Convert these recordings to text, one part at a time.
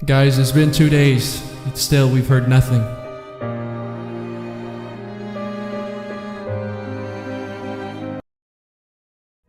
Guys, it's been 2 days. Still, we've heard nothing.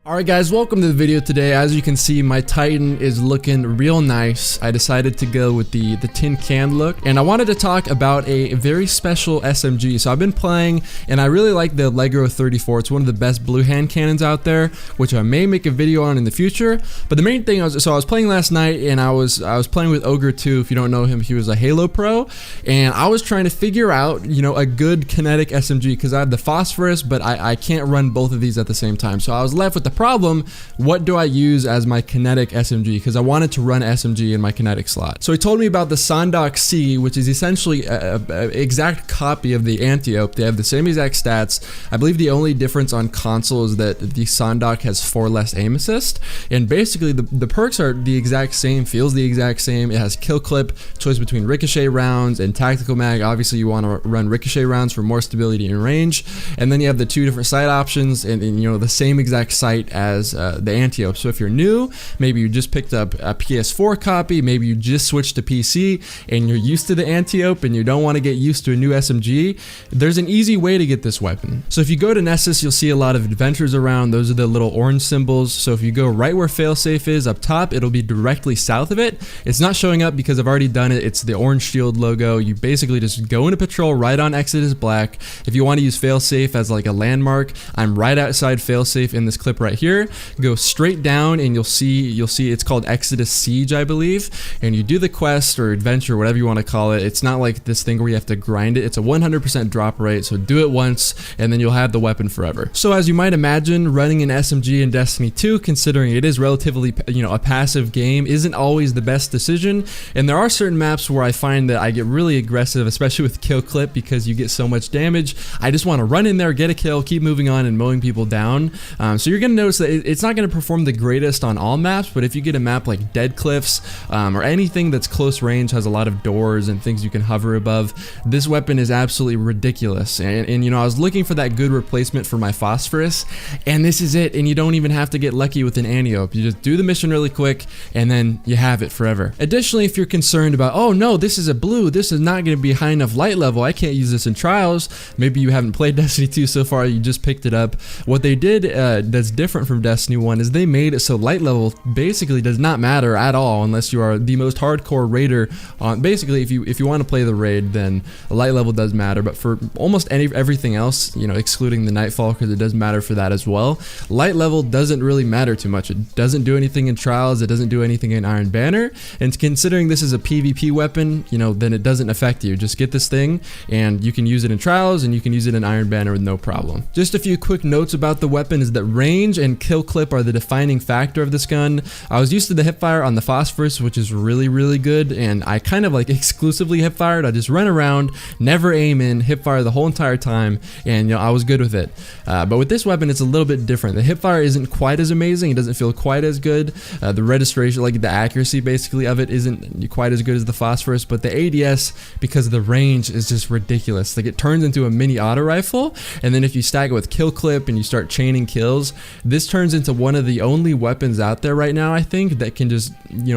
Alright guys, welcome to the video today. As you can see, my Titan is looking real nice. I decided to go with the tin can look, and I wanted to talk about a very special SMG. So I've been playing, and I really like the Allegro 34. It's one of the best blue hand cannons out there, which I may make a video on in the future. But the main thing I was playing last night, and I was playing with Ogre 2. If you don't know him, he was a Halo pro, and I was trying to figure out, a good kinetic SMG, because I have the phosphorus, but I can't run both of these at the same time. So I was left with the problem, what do I use as my kinetic SMG? Because I wanted to run SMG in my kinetic slot. So he told me about the Sondok-C, which is essentially an exact copy of the Antiope. They have the same exact stats. I believe the only difference on console is that the Sondok has 4 less aim assist, and basically the perks are the exact same, feels the exact same. It has kill clip, choice between ricochet rounds and tactical mag. Obviously you want to run ricochet rounds for more stability and range, and then you have the 2 different sight options, and the same exact sight as the Antiope. So if you're new, maybe you just picked up a PS4 copy, maybe you just switched to PC and you're used to the Antiope and you don't want to get used to a new SMG, there's an easy way to get this weapon. So if you go to Nessus, you'll see a lot of adventures around. Those are the little orange symbols. So if you go right where failsafe is up top, it'll be directly south of it. It's not showing up because I've already done it. It's the orange shield logo. You basically just go into patrol right on Exodus Black. If you want to use failsafe as like a landmark, I'm right outside failsafe in this clip right here. Go straight down and you'll see it's called Exodus Siege, I believe, and you do the quest or adventure, whatever you want to call it. It's not like this thing where you have to grind it. It's a 100% drop rate, so do it once and then you'll have the weapon forever. So as you might imagine, running an SMG in Destiny 2, considering it is relatively a passive game, isn't always the best decision, and there are certain maps where I find that I get really aggressive, especially with kill clip, because you get so much damage. I just want to run in there, get a kill, keep moving on and mowing people down. So you're going to notice that it's not going to perform the greatest on all maps, but if you get a map like Dead Cliffs or anything that's close range, has a lot of doors and things you can hover above, this weapon is absolutely ridiculous. And I was looking for that good replacement for my phosphorus, and this is it. And you don't even have to get lucky with an Antiope. You just do the mission really quick and then you have it forever. Additionally, if you're concerned about, oh no, this is a blue, this is not going to be high enough light level, I can't use this in trials, maybe you haven't played Destiny 2 so far, you just picked it up. What they did that's different from Destiny 1 is they made it so light level basically does not matter at all unless you are the most hardcore raider. Basically, if you want to play the raid, then light level does matter, but for almost everything else, excluding the Nightfall, because it does matter for that as well, light level doesn't really matter too much. It doesn't do anything in trials, it doesn't do anything in Iron Banner, and considering this is a PvP weapon, then it doesn't affect you. Just get this thing and you can use it in trials and you can use it in Iron Banner with no problem. Just a few quick notes about the weapon is that range and kill clip are the defining factor of this gun. I was used to the hipfire on the phosphorus, which is really good, and I kind of like exclusively hipfired. I just run around, never aim in, hipfire the whole entire time, and I was good with it. But with this weapon, it's a little bit different. The hipfire isn't quite as amazing. It doesn't feel quite as good. The registration, like the accuracy basically of it, isn't quite as good as the phosphorus, but the ADS, because the range is just ridiculous. Like, it turns into a mini auto rifle, and then if you stack it with kill clip and you start chaining kills, this turns into one of the only weapons out there right now, I think, that can just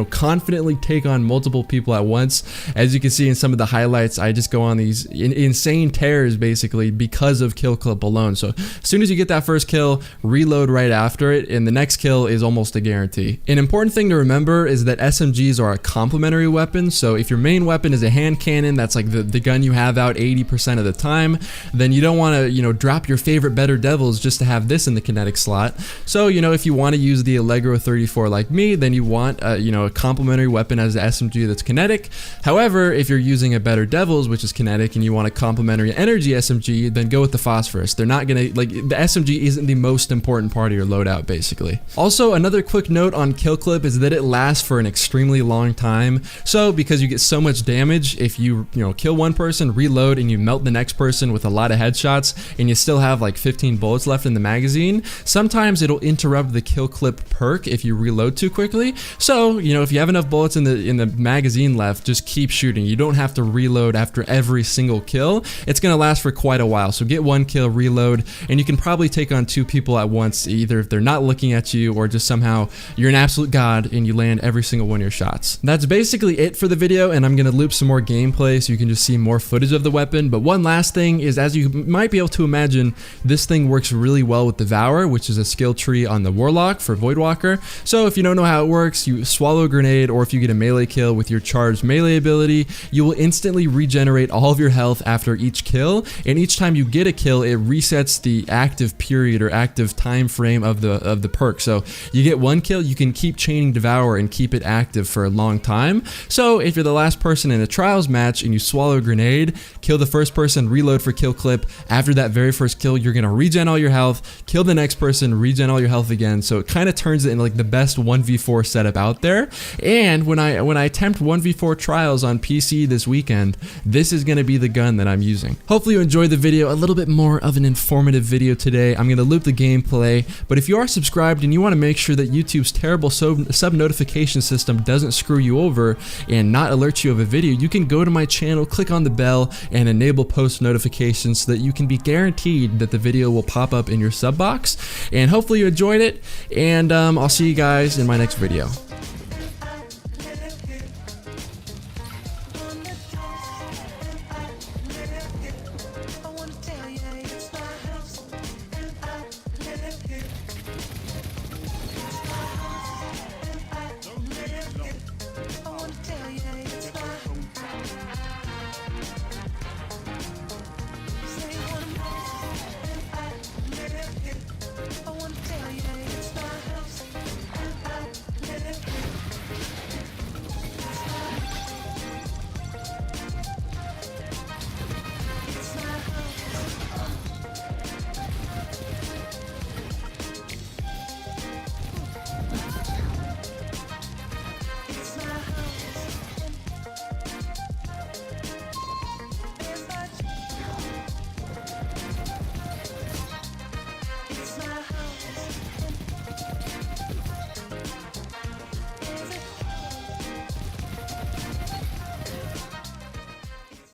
confidently take on multiple people at once. As you can see in some of the highlights, I just go on these insane tears basically because of kill clip alone. So as soon as you get that first kill, reload right after it, and the next kill is almost a guarantee. An important thing to remember is that SMGs are a complementary weapon. So if your main weapon is a hand cannon, that's like the gun you have out 80% of the time, then you don't want to drop your favorite better devils just to have this in the kinetic slot. So if you want to use the Allegro 34 like me, then you want a complementary weapon as an SMG that's kinetic. However, if you're using a better devils, which is kinetic, and you want a complementary energy SMG, then go with the phosphorus. They're not gonna, the SMG isn't the most important part of your loadout basically. Also, another quick note on kill clip is that it lasts for an extremely long time. So because you get so much damage, if you kill one person, reload, and you melt the next person with a lot of headshots, and you still have like 15 bullets left in the magazine, sometimes sometimes it'll interrupt the kill clip perk if you reload too quickly. So, you know, if you have enough bullets in the magazine left, just keep shooting. You don't have to reload after every single kill. It's gonna last for quite a while. So get one kill, reload, and you can probably take on 2 people at once, either if they're not looking at you or just somehow you're an absolute god and you land every single one of your shots. That's basically it for the video, and I'm gonna loop some more gameplay so you can just see more footage of the weapon. But one last thing is, as you might be able to imagine, this thing works really well with Devour, which is a skill tree on the Warlock for Voidwalker. So if you don't know how it works, you swallow a grenade, or if you get a melee kill with your charged melee ability, you will instantly regenerate all of your health after each kill, and each time you get a kill, it resets the active period or active time frame of the perk. So you get one kill, you can keep chaining Devour and keep it active for a long time. So if you're the last person in a trials match and you swallow a grenade, kill the first person, reload for kill clip. After that very first kill, you're gonna regen all your health, kill the next person, regen all your health again. So it kind of turns it into like the best 1v4 setup out there. And when I attempt 1v4 trials on PC this weekend, this is gonna be the gun that I'm using. Hopefully you enjoyed the video, a little bit more of an informative video today. I'm gonna loop the gameplay, but if you are subscribed and you want to make sure that YouTube's terrible sub notification system doesn't screw you over and not alert you of a video, you can go to my channel, click on the bell, and enable post notifications so that you can be guaranteed that the video will pop up in your sub box. And hopefully you enjoyed it, and I'll see you guys in my next video.